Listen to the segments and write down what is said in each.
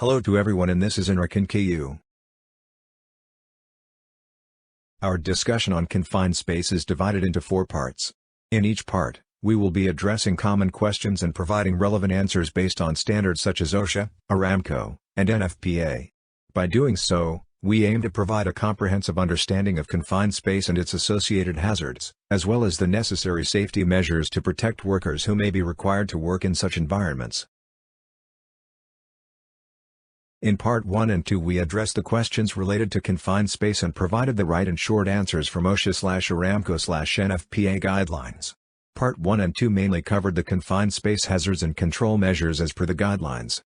Hello to everyone, and this is QnA. Our discussion on confined space is divided into 4 parts. In each part, we will be addressing common questions and providing relevant answers based on standards such as OSHA, Aramco, and NFPA. By doing so, we aim to provide a comprehensive understanding of confined space and its associated hazards, as well as the necessary safety measures to protect workers who may be required to work in such environments. In Part 1 and 2 we addressed the questions related to confined space and provided the right and short answers from OSHA/Aramco/NFPA guidelines. Part 1 and 2 mainly covered the confined space hazards and control measures as per the guidelines.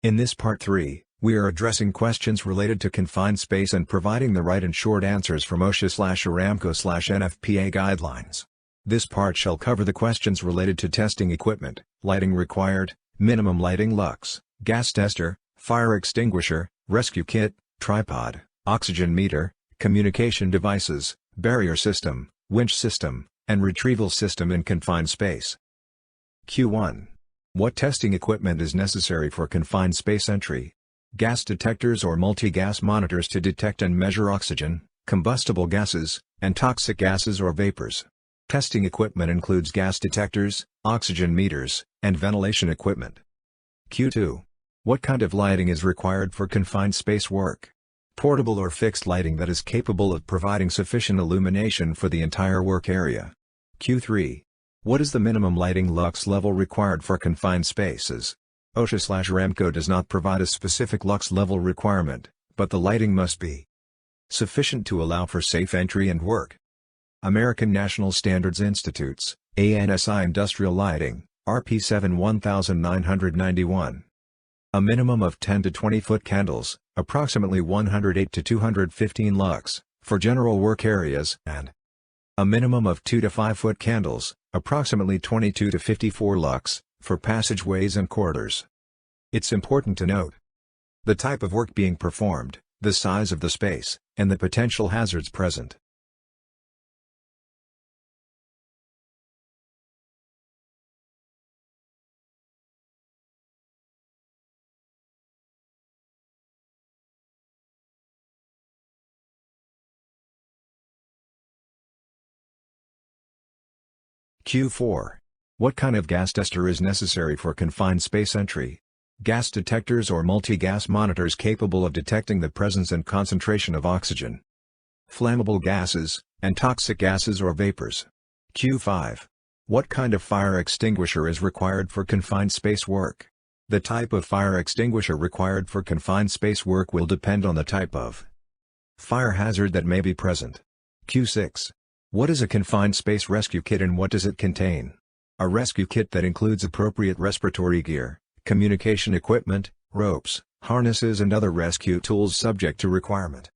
In this Part 3, we are addressing questions related to confined space and providing the right and short answers from OSHA/Aramco/NFPA guidelines. This part shall cover the questions related to testing equipment, lighting required, minimum lighting lux, gas tester, fire extinguisher, rescue kit, tripod, oxygen meter, communication devices, barrier system, winch system, and retrieval system in confined space. Q1. What testing equipment is necessary for confined space entry? Gas detectors or multi-gas monitors to detect and measure oxygen, combustible gases, and toxic gases or vapors. Testing equipment includes gas detectors, oxygen meters, and ventilation equipment. Q2. What kind of lighting is required for confined space work? Portable or fixed lighting that is capable of providing sufficient illumination for the entire work area. Q3. What is the minimum lighting lux level required for confined spaces? OSHA/Aramco does not provide a specific lux level requirement, but the lighting must be sufficient to allow for safe entry and work. American National Standards Institute's ANSI Industrial Lighting, RP7 1991. A minimum of 10 to 20 foot candles, approximately 108 to 215 lux, for general work areas, and a minimum of 2 to 5 foot candles, approximately 22 to 54 lux, for passageways and corridors. It's important to note the type of work being performed, the size of the space, and the potential hazards present. Q4. What kind of gas tester is necessary for confined space entry? Gas detectors or multi-gas monitors capable of detecting the presence and concentration of oxygen, flammable gases, and toxic gases or vapors. Q5. What kind of fire extinguisher is required for confined space work? The type of fire extinguisher required for confined space work will depend on the type of fire hazard that may be present. Q6. What is a confined space rescue kit and what does it contain? A rescue kit that includes appropriate respiratory gear, communication equipment, ropes, harnesses and other rescue tools subject to requirement.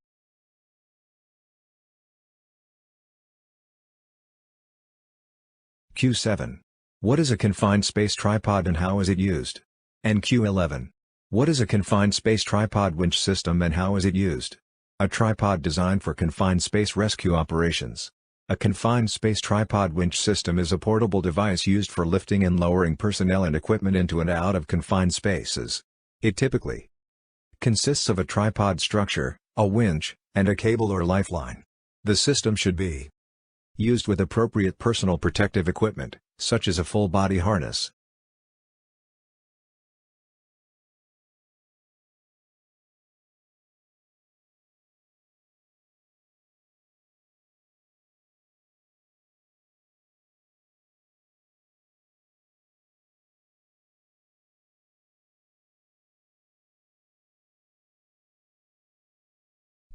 Q7. What is a confined space tripod and how is it used? And Q11. What is a confined space tripod winch system and how is it used? A tripod designed for confined space rescue operations. A confined space tripod winch system is a portable device used for lifting and lowering personnel and equipment into and out of confined spaces. It typically consists of a tripod structure, a winch, and a cable or lifeline. The system should be used with appropriate personal protective equipment, such as a full-body harness.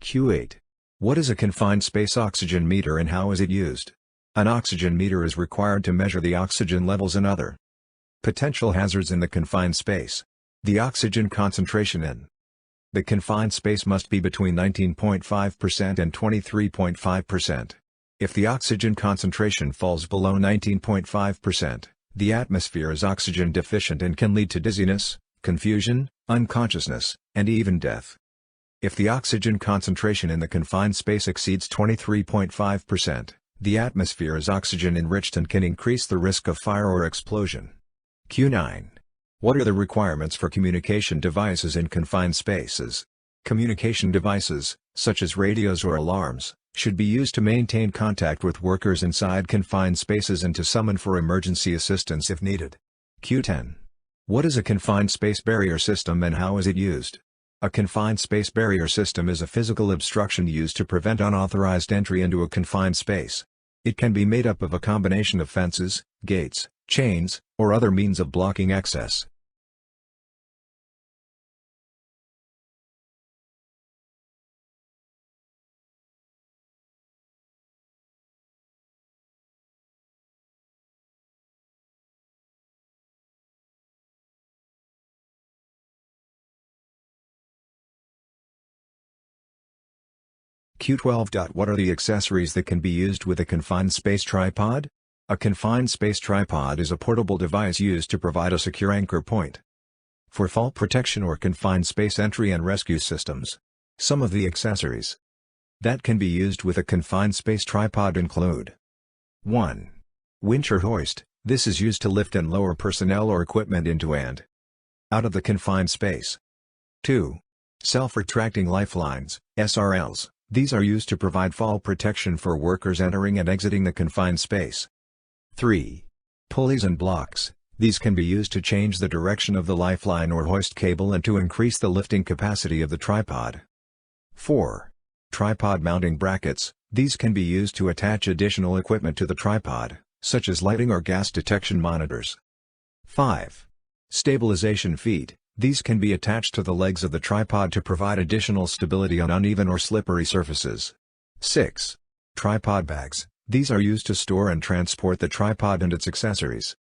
Q8. What is a confined space oxygen meter and how is it used? An oxygen meter is required to measure the oxygen levels and other potential hazards in the confined space. The oxygen concentration in the confined space must be between 19.5% and 23.5%. If the oxygen concentration falls below 19.5%, the atmosphere is oxygen deficient and can lead to dizziness, confusion, unconsciousness, and even death. If the oxygen concentration in the confined space exceeds 23.5%, the atmosphere is oxygen enriched and can increase the risk of fire or explosion. Q9. What are the requirements for communication devices in confined spaces? Communication devices, such as radios or alarms, should be used to maintain contact with workers inside confined spaces and to summon for emergency assistance if needed. Q10. What is a confined space barrier system and how is it used? A confined space barrier system is a physical obstruction used to prevent unauthorized entry into a confined space. It can be made up of a combination of fences, gates, chains, or other means of blocking access. Q12. What are the accessories that can be used with a confined space tripod? A confined space tripod is a portable device used to provide a secure anchor point for fall protection or confined space entry and rescue systems. Some of the accessories that can be used with a confined space tripod include 1. Winch or hoist. This is used to lift and lower personnel or equipment into and out of the confined space. 2. Self-retracting lifelines, SRLs. These are used to provide fall protection for workers entering and exiting the confined space. 3. Pulleys and blocks. These can be used to change the direction of the lifeline or hoist cable and to increase the lifting capacity of the tripod. 4. Tripod mounting brackets. These can be used to attach additional equipment to the tripod, such as lighting or gas detection monitors. 5. Stabilization feet. These can be attached to the legs of the tripod to provide additional stability on uneven or slippery surfaces. 6. Tripod bags. These are used to store and transport the tripod and its accessories.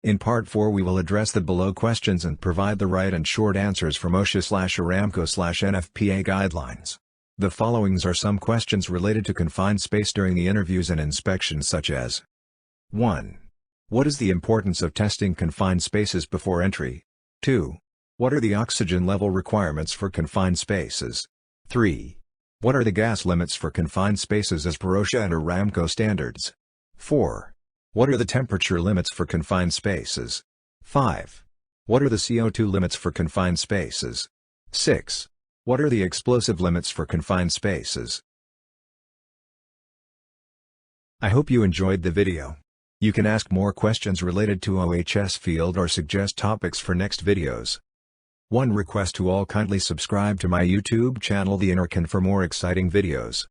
In Part 4 we will address the below questions and provide the right and short answers from OSHA/Aramco/NFPA guidelines. The followings are some questions related to confined space during the interviews and inspections such as 1. What is the importance of testing confined spaces before entry? 2. What are the oxygen level requirements for confined spaces? 3. What are the gas limits for confined spaces as per OSHA and Aramco standards? 4. What are the temperature limits for confined spaces? 5. What are the CO2 limits for confined spaces? 6. What are the explosive limits for confined spaces? I hope you enjoyed the video. You can ask more questions related to OHS field or suggest topics for next videos. One request to all: kindly subscribe to my YouTube channel The Innercan for more exciting videos.